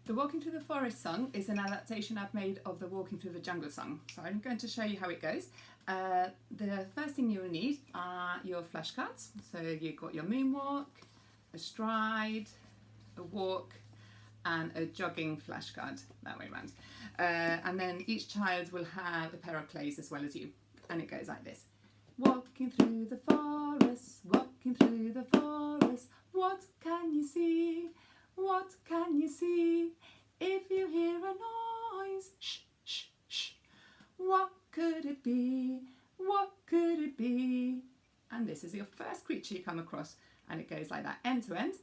The Walking Through the Forest song is an adaptation I've made of the Walking Through the Jungle song. So I'm going to show you how it goes. The first thing you will need are your flashcards. So you've got your moonwalk, a stride, a walk, and a jogging flashcard, that way around. And then each child will have a pair of claves as well as you. And it goes like this. Walking through the forest, walking through the forest, what can you see? What can you see? If you hear a noise, shh, shh, shh. What could it be? What could it be? And this is your first creature you come across, and it goes like that, end to end.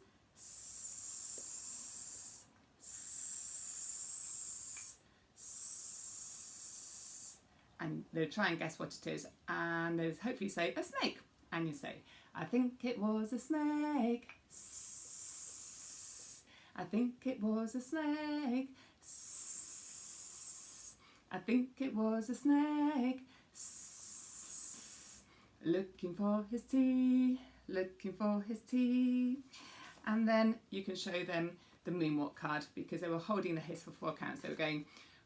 And they'll try and guess what it is, and they'll hopefully say a snake, and you say, I think it was a snake. I think it was a snake. I think it was a snake. Looking for his tea, looking for his tea. And then you can show them the moonwalk card, because they were holding the hiss for 4 counts. They were going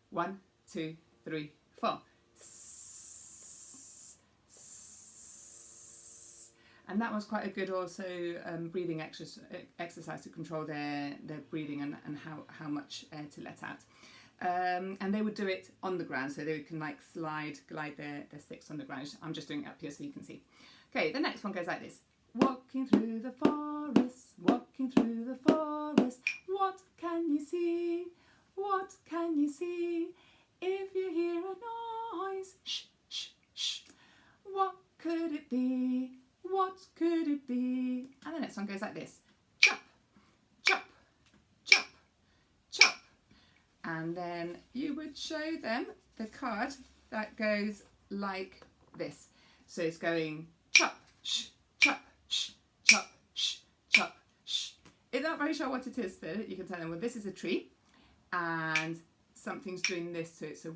1, 2, 3, 4. And that was quite a good also breathing exercise to control their breathing and how much air to let out. And they would do it on the ground, so they can like glide their sticks on the ground. I'm just doing it up here so you can see. Okay, the next one goes like this. Walking through the forest, walking through the forest, what can you see? What can you see? If you hear a noise, shh, shh, shh. What could it be? What could it be? And the next one goes like this. Chop, chop, chop, chop. And then you would show them the card that goes like this. So it's going chop, shh, chop, shh, chop, shh, chop, shh. If they're not very sure what it is still, you can tell them, well, this is a tree and something's doing this to it. So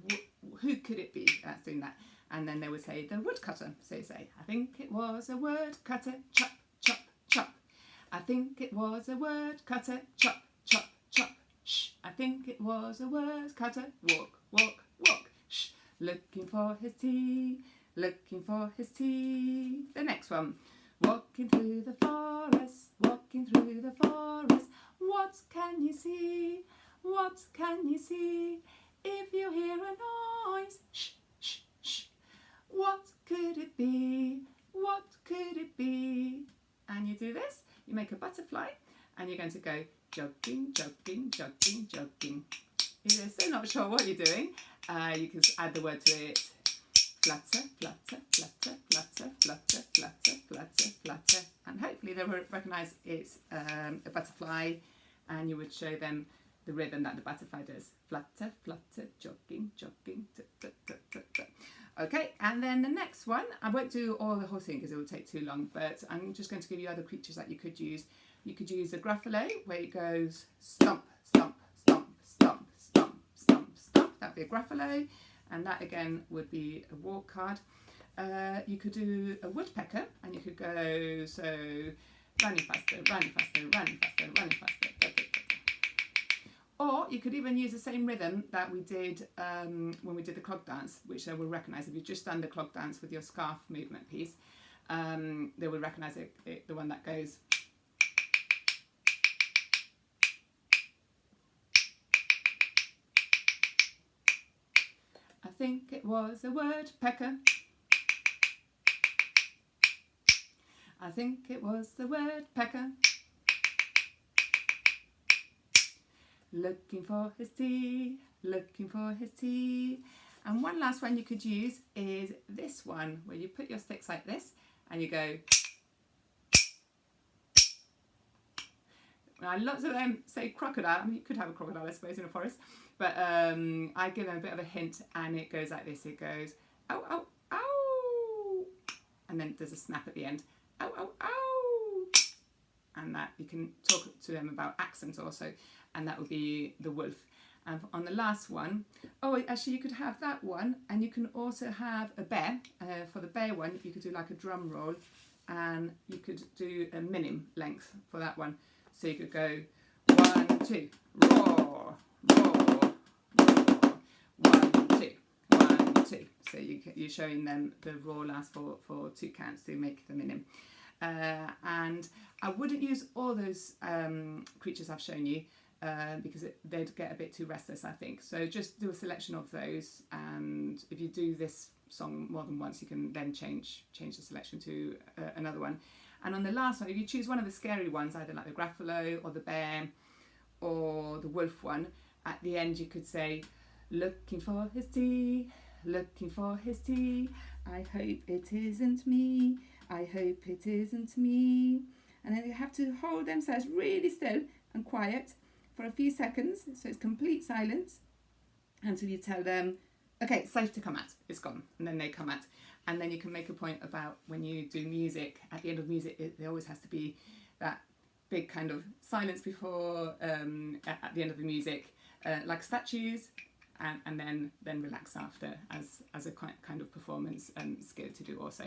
who could it be that's doing that? And then they would say the woodcutter. So you say, I think it was a woodcutter, chop, chop, chop. I think it was a woodcutter, chop, chop, chop. Shh. I think it was a woodcutter, walk, walk, walk. Shh. Looking for his tea, looking for his tea. The next one. Walking through the forest, walking through the forest. What can you see? What can you see? If you hear a noise, shh, shh, shh. What could it be? What could it be? And you do this, you make a butterfly, and you're going to go jogging, jogging, jogging, jogging. If you're still not sure what you're doing, you can add the word to it. Flutter, flutter, flutter, flutter, flutter, flutter, flutter, flutter. And hopefully they will recognise it's a butterfly, and you would show them the rhythm that the butterfly does. Flutter, flutter, jogging, jogging, da, da, da, da, da. Okay, and then the next one, I won't do all the whole thing because it will take too long, but I'm just going to give you other creatures that you could use. You could use the gruffalo, where it goes stomp, stomp, stomp, stomp, stomp, stomp, stomp. That would be a gruffalo, and that again would be a walk card. You could do a woodpecker, and you could go, so running faster, running faster, running faster, running faster. Da, da, da. Or you could even use the same rhythm that we did when we did the clog dance, which they will recognise. If you've just done the clog dance with your scarf movement piece, they will recognise the one that goes. I think it was a woodpecker. I think it was the woodpecker. Looking for his tea, looking for his tea. And one last one you could use is this one, where you put your sticks like this and you go. Now, lots of them say crocodile. I mean, you could have a crocodile, I suppose, in a forest. But I give them a bit of a hint, and it goes like this. It goes, ow, ow, ow. And then there's a snap at the end. Ow, ow, ow. And that you can talk to them about accents also. And that would be the wolf. And on the last one, oh, actually you could have that one, and you can also have a bear. For the bear one, you could do like a drum roll, and you could do a minim length for that one. So you could go 1, 2, roar, So you're showing them the raw last for 2 counts to make the minim. And I wouldn't use all those creatures I've shown you because they'd get a bit too restless, I think. So just do a selection of those, and if you do this song more than once, you can then change the selection to another one. And on the last one, if you choose one of the scary ones, either like the Gruffalo or the bear or the wolf one, at the end you could say, looking for his tea, looking for his tea, I hope it isn't me, I hope it isn't me. And then you have to hold themselves really still and quiet for a few seconds, so it's complete silence, until you tell them, okay, it's safe to come out, it's gone, and then they come out. And then you can make a point about when you do music, at the end of music, there always has to be that big kind of silence before, at the end of the music, like statues, and then relax after, as a kind of performance skill to do also.